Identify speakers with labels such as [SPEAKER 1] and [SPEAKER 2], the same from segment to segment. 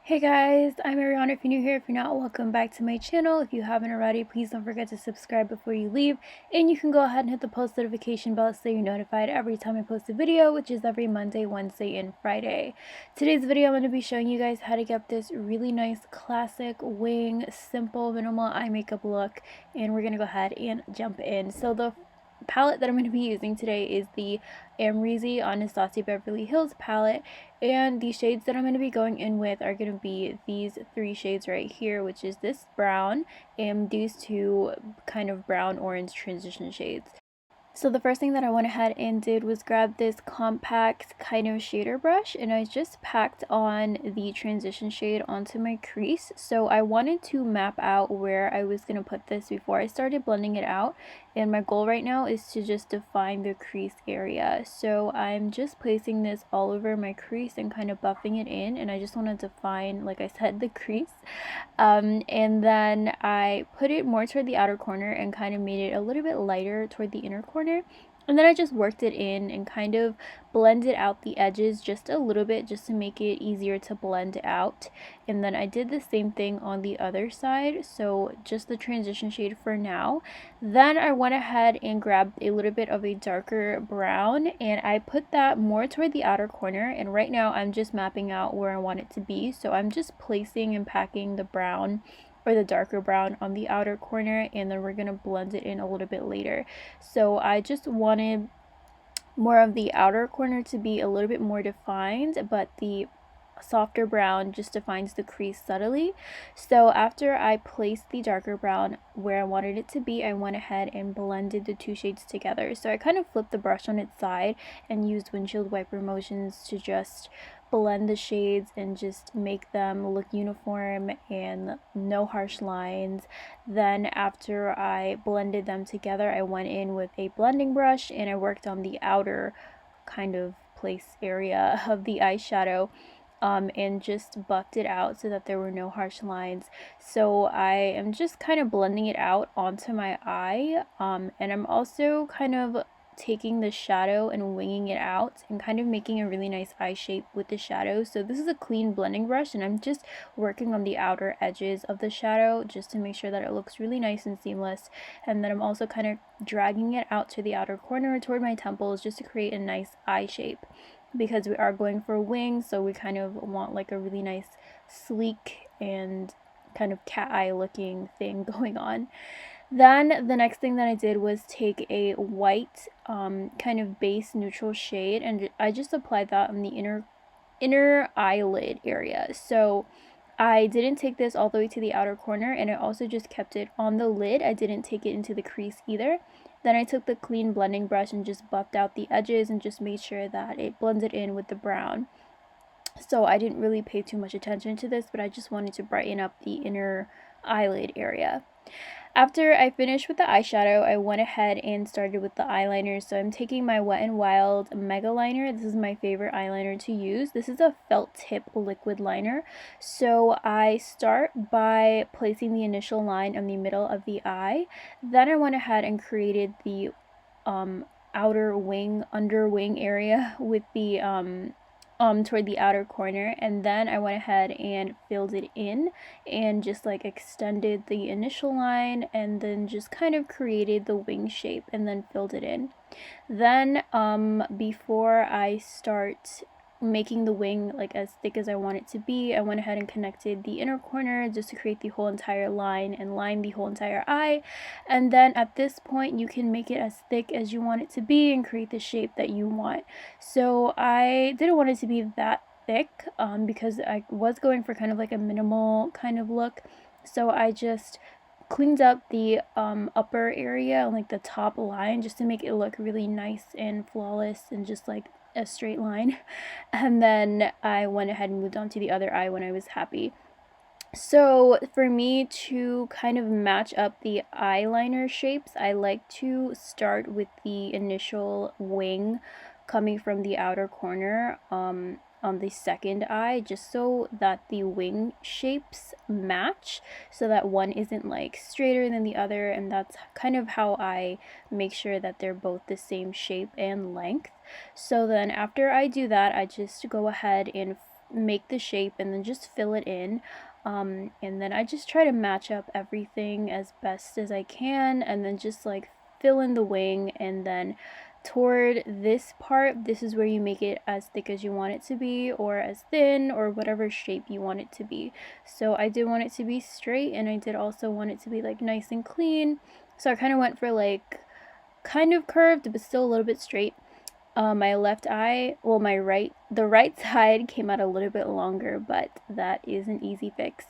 [SPEAKER 1] Hey guys, I'm Ariana. If you're new here, if you're not, welcome back to my channel. If you haven't already, please don't forget to subscribe before you leave. And you can go ahead and hit the post notification bell so you're notified every time I post a video, which is every Monday, Wednesday, and Friday. Today's video, I'm going to be showing you guys how to get this really nice classic wing, simple, minimal eye makeup look. And we're going to go ahead and jump in. So the palette that I'm going to be using today is the Amrezy Anastasia Beverly Hills palette, and the shades that I'm going to be going in with are going to be these three shades right here, which is this brown and these two kind of brown orange transition shades. So the first thing that I went ahead and did was grab this compact kind of shader brush, and I just packed on the transition shade onto my crease. So I wanted to map out where I was going to put this before I started blending it out, and my goal right now is to just define the crease area. So I'm just placing this all over my crease and kind of buffing it in, and I just want to define, like I said, the crease. And then I put it more toward the outer corner and kind of made it a little bit lighter toward the inner corner. And then I just worked it in and kind of blended out the edges just a little bit just to make it easier to blend out. And then I did the same thing on the other side, so just the transition shade for now. Then I went ahead and grabbed a little bit of a darker brown and I put that more toward the outer corner, and right now I'm just mapping out where I want it to be. So I'm just placing and packing the brown or the darker brown on the outer corner, and then we're going to blend it in a little bit later. So I just wanted more of the outer corner to be a little bit more defined, but the softer brown just defines the crease subtly. So after I placed the darker brown where I wanted it to be, I went ahead and blended the two shades together. So I kind of flipped the brush on its side and used windshield wiper motions to just blend the shades and just make them look uniform and no harsh lines. Then after I blended them together, I went in with a blending brush and I worked on the outer kind of place area of the eyeshadow, and just buffed it out so that there were no harsh lines. So I am just kind of blending it out onto my eye, and I'm also kind of taking the shadow and winging it out and kind of making a really nice eye shape with the shadow. So this is a clean blending brush and I'm just working on the outer edges of the shadow just to make sure that it looks really nice and seamless. And then I'm also kind of dragging it out to the outer corner toward my temples just to create a nice eye shape, because we are going for wings, so we kind of want like a really nice sleek and kind of cat eye looking thing going on. Then the next thing that I did was take a white kind of base neutral shade, and I just applied that on the inner eyelid area. So I didn't take this all the way to the outer corner, and I also just kept it on the lid. I didn't take it into the crease either. Then I took the clean blending brush and just buffed out the edges and just made sure that it blended in with the brown. So I didn't really pay too much attention to this, but I just wanted to brighten up the inner eyelid area. After I finished with the eyeshadow, I went ahead and started with the eyeliner. So I'm taking my Wet n Wild Megaliner. This is my favorite eyeliner to use. This is a felt tip liquid liner. So I start by placing the initial line in the middle of the eye. Then I went ahead and created the outer wing, under wing area with the toward the outer corner, and then I went ahead and filled it in and just like extended the initial line and then just kind of created the wing shape and then filled it in. Then before I start making the wing like as thick as I want it to be, I went ahead and connected the inner corner just to create the whole entire line and line the whole entire eye. And then at this point you can make it as thick as you want it to be and create the shape that you want. So I didn't want it to be that thick because I was going for kind of like a minimal kind of look. So I just cleaned up the upper area and like the top line just to make it look really nice and flawless and just like a straight line. And then I went ahead and moved on to the other eye when I was happy. So for me to kind of match up the eyeliner shapes, I like to start with the initial wing coming from the outer corner on the second eye, just so that the wing shapes match, so that one isn't like straighter than the other, and that's kind of how I make sure that they're both the same shape and length. So then after I do that, I just go ahead and make the shape and then just fill it in. And then I just try to match up everything as best as I can, and then just like fill in the wing. And then toward this part, this is where you make it as thick as you want it to be, or as thin, or whatever shape you want it to be. So I did want it to be straight, and I did also want it to be like nice and clean. So I kind of went for like kind of curved but still a little bit straight. My left eye, well, the right side came out a little bit longer, but that is an easy fix.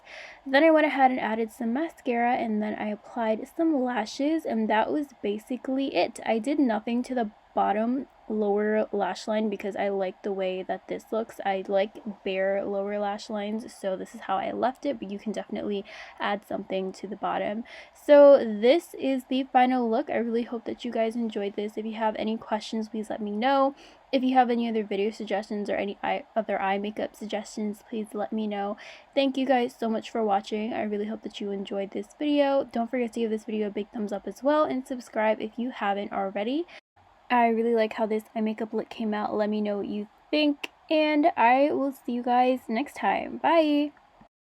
[SPEAKER 1] Then I went ahead and added some mascara, and then I applied some lashes, and that was basically it. I did nothing to the bottom lower lash line because I like the way that this looks. I like bare lower lash lines, so this is how I left it, but you can definitely add something to the bottom. So this is the final look. I really hope that you guys enjoyed this. If you have any questions, please let me know. If you have any other video suggestions or any other eye makeup suggestions, please let me know. Thank you guys so much for watching. I really hope that you enjoyed this video. Don't forget to give this video a big thumbs up as well, and subscribe if you haven't already. I really like how this eye makeup look came out. Let me know what you think, and I will see you guys next time. Bye!